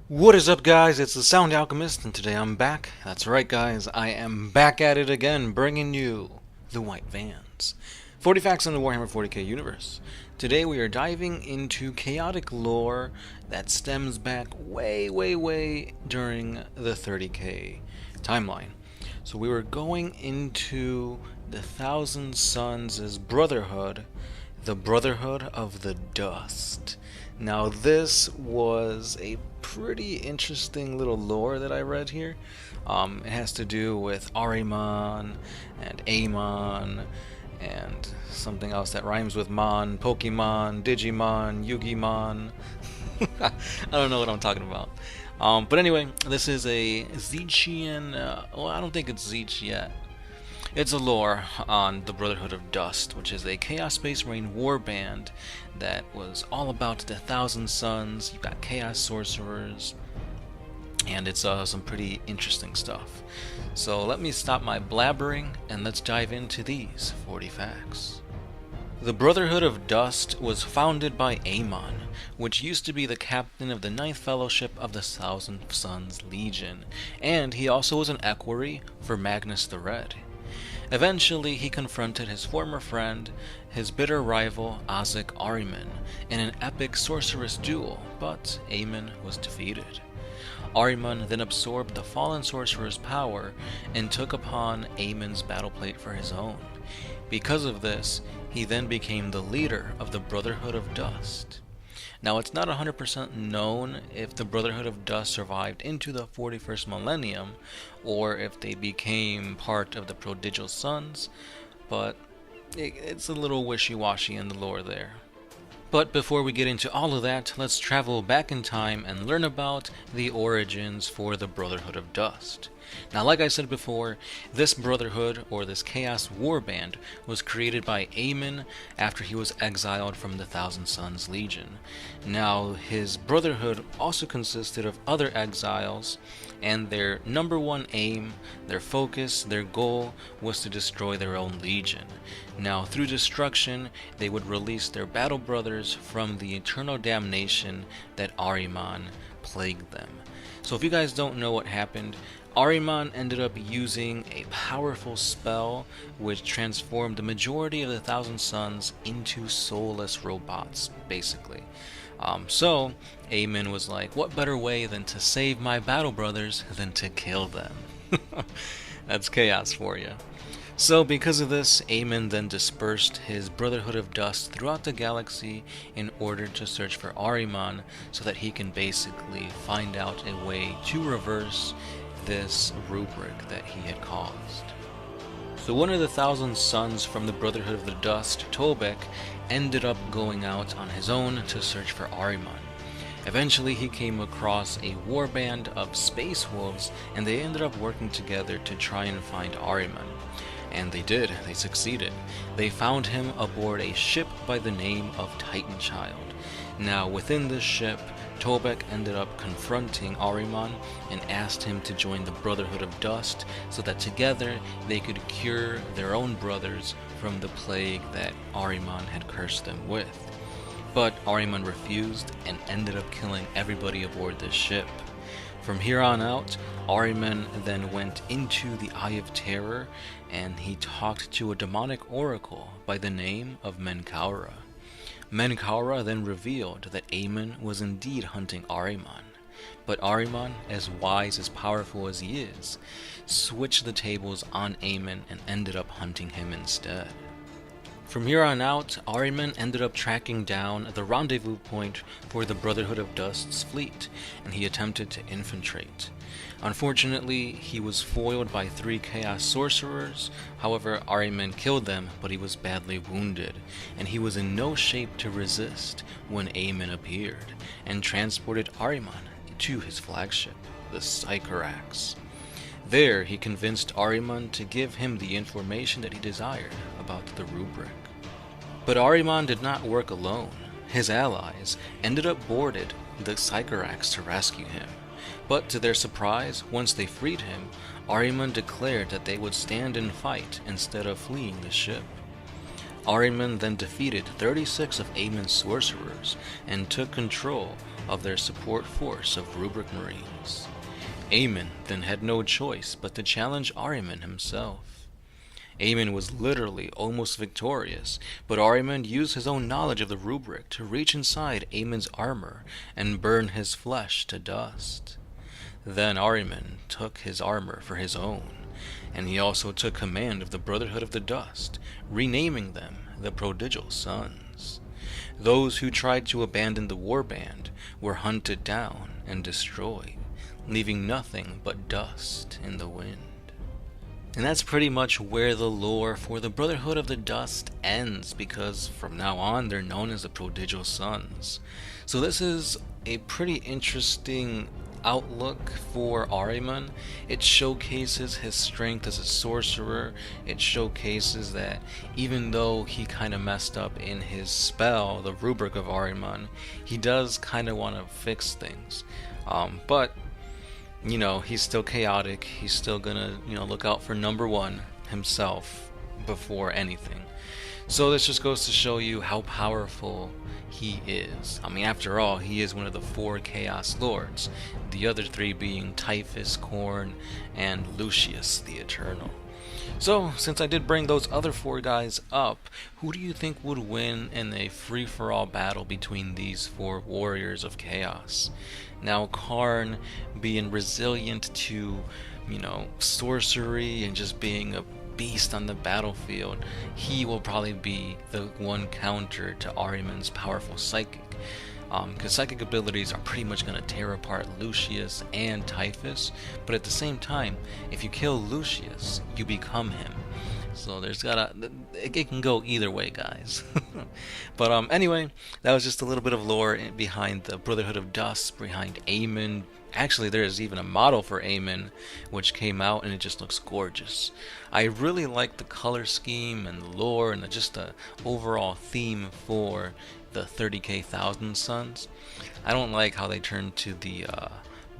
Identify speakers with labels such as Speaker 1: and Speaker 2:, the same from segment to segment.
Speaker 1: What is up, guys? It's the Sound Alchemist, and today I'm back. That's right, guys. I am back at it again, bringing you the White Vans. 40 facts in the Warhammer 40k universe. Today we are diving into chaotic lore that stems back way during the 30k timeline. So we were going into the Thousand Sons' Brotherhood, the Brotherhood of the Dust. Now, this was a pretty interesting little lore that I read here. It has to do with Ahriman and Amon and something else that rhymes with Mon, Pokemon, Digimon, Yugimon. I don't know what I'm talking about. But anyway, this is a Zechian. Well, I don't think it's Zeech yet. It's a lore on the Brotherhood of Dust, which is a Chaos Space Marine warband that was all about the Thousand Sons. You've got Chaos Sorcerers, and it's some pretty interesting stuff. So let me stop my blabbering, and let's dive into these 40 facts. The Brotherhood of Dust was founded by Amon, which used to be the captain of the Ninth Fellowship of the Thousand Sons Legion, and he also was an equerry for Magnus the Red. Eventually, he confronted his former friend, his bitter rival Azek Ahriman, in an epic sorceress duel, but Amon was defeated. Ahriman then absorbed the fallen sorcerer's power and took upon Amon's battleplate for his own. Because of this, he then became the leader of the Brotherhood of Dust. Now, it's not 100% known if the Brotherhood of Dust survived into the 41st millennium, or if they became part of the Prodigal Sons, but it's a little wishy-washy in the lore there. But before we get into all of that, let's travel back in time and learn about the origins for the Brotherhood of Dust. Now, like I said before, this Brotherhood, or this Chaos Warband, was created by Amon after he was exiled from the Thousand Sons Legion. Now, his Brotherhood also consisted of other exiles, and their number one aim, their focus, their goal was to destroy their own legion. Now, through destruction, they would release their battle brothers from the eternal damnation that Ahriman plagued them. So if you guys don't know what happened, Ahriman ended up using a powerful spell which transformed the majority of the Thousand Sons into soulless robots, basically. So Amon was like, what better way than to save my battle brothers than to kill them? That's chaos for you. So because of this, Amon then dispersed his Brotherhood of Dust throughout the galaxy in order to search for Ahriman so that he can basically find out a way to reverse this rubric that he had caused. So one of the Thousand Sons from the Brotherhood of the Dust, Tobek, ended up going out on his own to search for Ahriman. Eventually he came across a warband of space wolves, and they ended up working together to try and find Ahriman. And they did, they succeeded. They found him aboard a ship by the name of Titan Child. Now within this ship, Tobek ended up confronting Ahriman and asked him to join the Brotherhood of Dust so that together they could cure their own brothers from the plague that Ahriman had cursed them with. But Ahriman refused and ended up killing everybody aboard this ship. From here on out, Ahriman then went into the Eye of Terror and he talked to a demonic oracle by the name of Menkaura. Menkaura then revealed that Amon was indeed hunting Ahriman, but Ahriman, as wise, as powerful as he is, switched the tables on Amon and ended up hunting him instead. From here on out, Ahriman ended up tracking down the rendezvous point for the Brotherhood of Dust's fleet, and he attempted to infiltrate. Unfortunately, he was foiled by 3 Chaos Sorcerers. However, Ahriman killed them, but he was badly wounded, and he was in no shape to resist when Amon appeared, and transported Ahriman to his flagship, the Sycorax. There, he convinced Ahriman to give him the information that he desired about the rubric. But Ahriman did not work alone. His allies ended up boarded the Sycorax to rescue him. But to their surprise, once they freed him, Ahriman declared that they would stand and fight instead of fleeing the ship. Ahriman then defeated 36 of Aemon's sorcerers and took control of their support force of Rubric Marines. Aemon then had no choice but to challenge Ahriman himself. Aemon was literally almost victorious, but Ahriman used his own knowledge of the Rubric to reach inside Aemon's armor and burn his flesh to dust. Then Ahriman took his armor for his own, and he also took command of the Brotherhood of the Dust, renaming them the Prodigal Sons. Those who tried to abandon the warband were hunted down and destroyed, leaving nothing but dust in the wind. And that's pretty much where the lore for the Brotherhood of the Dust ends, because from now on they're known as the Prodigal Sons. So this is a pretty interesting outlook for Ahriman. It showcases his strength as a sorcerer. It showcases that even though he kind of messed up in his spell, the Rubric of Ahriman, he does kind of want to fix things. But you know, he's still chaotic. He's still gonna, look out for number one himself before anything. So this just goes to show you how powerful he is. I mean, after all, he is one of the 4 Chaos Lords, the other 3 being Typhus, Khorne, and Lucius the Eternal. So, since I did bring those other 4 guys up, who do you think would win in a free-for-all battle between these 4 warriors of chaos? Now, Khorne being resilient to, sorcery and just being a beast on the battlefield, he will probably be the one counter to Ahriman's powerful psychic. Because psychic abilities are pretty much going to tear apart Lucius and Typhus, but at the same time, if you kill Lucius, you become him. So it can go either way, guys. But anyway, that was just a little bit of lore behind the Brotherhood of Dust, behind Aemon. Actually, there is even a model for Aemon, which came out, and it just looks gorgeous. I really like the color scheme and the lore and just the overall theme for the 30k Thousand Sons. I don't like how they turned to the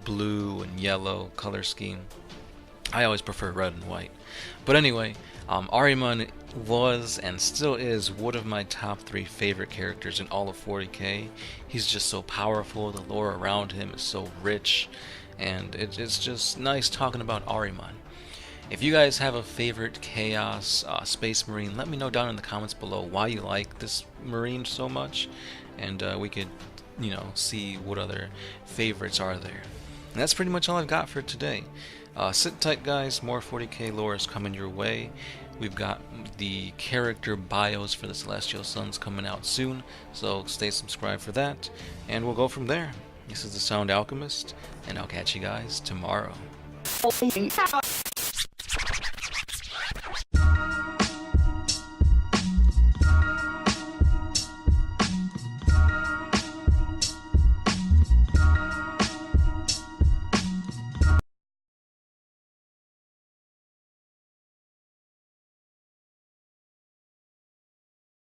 Speaker 1: blue and yellow color scheme. I always prefer red and white. But anyway, Ahriman was and still is one of my top 3 favorite characters in all of 40k. He's just so powerful, the lore around him is so rich, and it's just nice talking about Ahriman. If you guys have a favorite Chaos Space Marine, let me know down in the comments below why you like this Marine so much, and we could, see what other favorites are there. And that's pretty much all I've got for today. Sit tight, guys. More 40k lore is coming your way. We've got the character bios for the Celestial Sons coming out soon, so stay subscribed for that, and we'll go from there. This is the Sound Alchemist, and I'll catch you guys tomorrow.